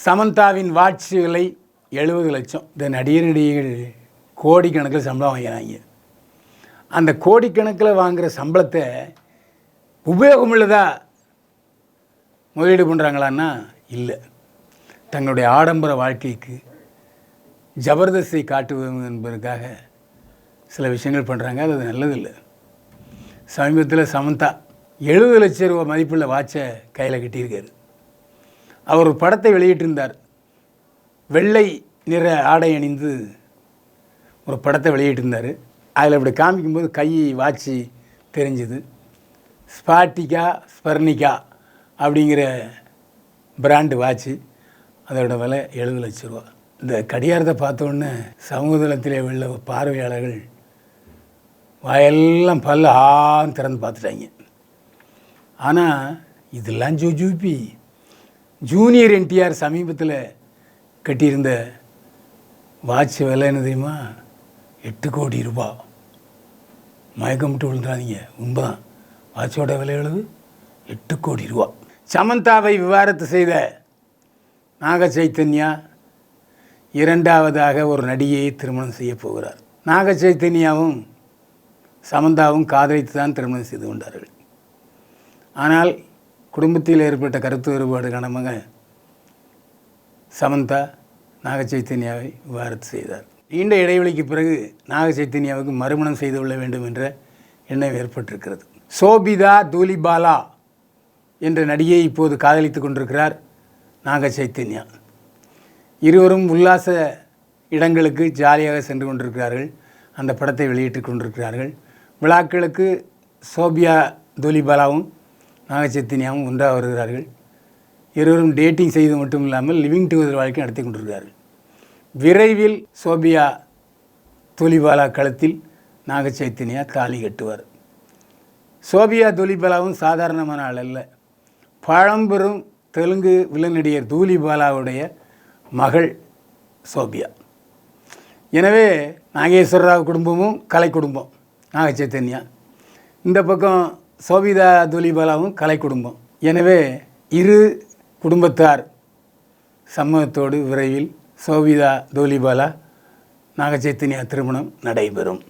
சமந்தாவின் watch விலை 70 லட்சம். இந்த நடிகர்கள் கோடிக்கணக்கில் சம்பளம் வாங்கிறாங்க. அந்த கோடிக்கணக்கில் வாங்குகிற சம்பளத்தை உபயோகமுள்ளதா முதலீடு பண்ணுறாங்களான்னா இல்லை. தங்களுடைய ஆடம்பர வாழ்க்கைக்கு ஜபர்தஸ்தை காட்டுவது என்பதற்காக சில விஷயங்கள் பண்ணுறாங்க. அது நல்லதில்லை. சமீபத்தில் சமந்தா 70 லட்சம் ரூபா மதிப்புள்ள வாட்சை கையில் கட்டியிருக்காரு. அவர் ஒரு படத்தை வெளியிட்டிருந்தார். வெள்ளை நிற ஆடை அணிந்து ஒரு படத்தை வெளியிட்டிருந்தார். அதில் இப்படி காமிக்கும்போது கை வாட்சி தெரிஞ்சுது. ஸ்பர்னிகா அப்படிங்கிற பிராண்டு வாட்சி. அதோட விலை 70 லட்சம் ரூபா. இந்த கடிகாரத்தை பார்த்தோன்னே சமூகதளத்திலே உள்ள பார்வையாளர்கள் வாயெல்லாம் ஆன்னு திறந்து பார்த்துட்டாங்க. ஆனால் இதெல்லாம் ஜூபி ஜூனியர் என்டிஆர் சமீபத்தில் கட்டியிருந்த வாட்ச் விலை என்ன தெரியுமா? 8 கோடி ரூபா. மயக்கம் விட்டு விழுந்துடாதீங்க, உண்மைதான். வாட்சோட விலை எவ்வளவு? 8 கோடி ரூபா. சமந்தாவை விவாகரத்து செய்த நாக சைத்தன்யா இரண்டாவதாக ஒரு நடிகையை திருமணம் செய்ய போகிறார். நாக சைத்தன்யாவும் சமந்தாவும் காதலித்து தான் திருமணம் செய்து கொண்டார்கள். ஆனால் குடும்பத்தில் ஏற்பட்ட கருத்து வேறுபாடு காரணமாக சமந்தா நாக சைத்தன்யாவை விவாகரத்து செய்தார். நீண்ட இடைவெளிக்கு பிறகு நாக சைத்தன்யாவுக்கு மறுமணம் செய்து கொள்ள வேண்டும் என்ற எண்ணம் ஏற்பட்டிருக்கிறது. சோபிதா தூலிபாலா என்ற நடிகையை இப்போது காதலித்து கொண்டிருக்கிறார் நாக சைத்தன்யா. இருவரும் உல்லாச இடங்களுக்கு ஜாலியாக சென்று கொண்டிருக்கிறார்கள். அந்த படத்தை வெளியிட்டு கொண்டிருக்கிறார்கள். விழாக்களுக்கு சோபியா தூலிபாலாவும் நாக சைத்தன்யாவும் ஒன்றாக வருகிறார்கள். இருவரும் டேட்டிங் செய்து மட்டும் இல்லாமல் லிவிங் டுகெதர் வாழ்க்கை நடத்தி கொண்டிருக்கிறார்கள். விரைவில் சோபியா தூலிபாலா களத்தில் நாக சைத்தன்யா தாலி கட்டுவார். சோபியா தூலிபாலாவும் சாதாரணமான ஆள் அல்ல. பழம்பெரும் தெலுங்கு வில்லன் நடிகர் தூலிபாலாவுடைய மகள் சோபியா. எனவே நாகேஸ்வரராவ் குடும்பமும் கலை குடும்பம் நாக சைத்தன்யா. இந்த பக்கம் சோபிதா தூலிபாலாவும் கலை குடும்பம். எனவே இரு குடும்பத்தார் சம்மதத்தோடு விரைவில் சோபிதா தூலிபாலா நாக சைத்தன்யா திருமணம் நடைபெறும்.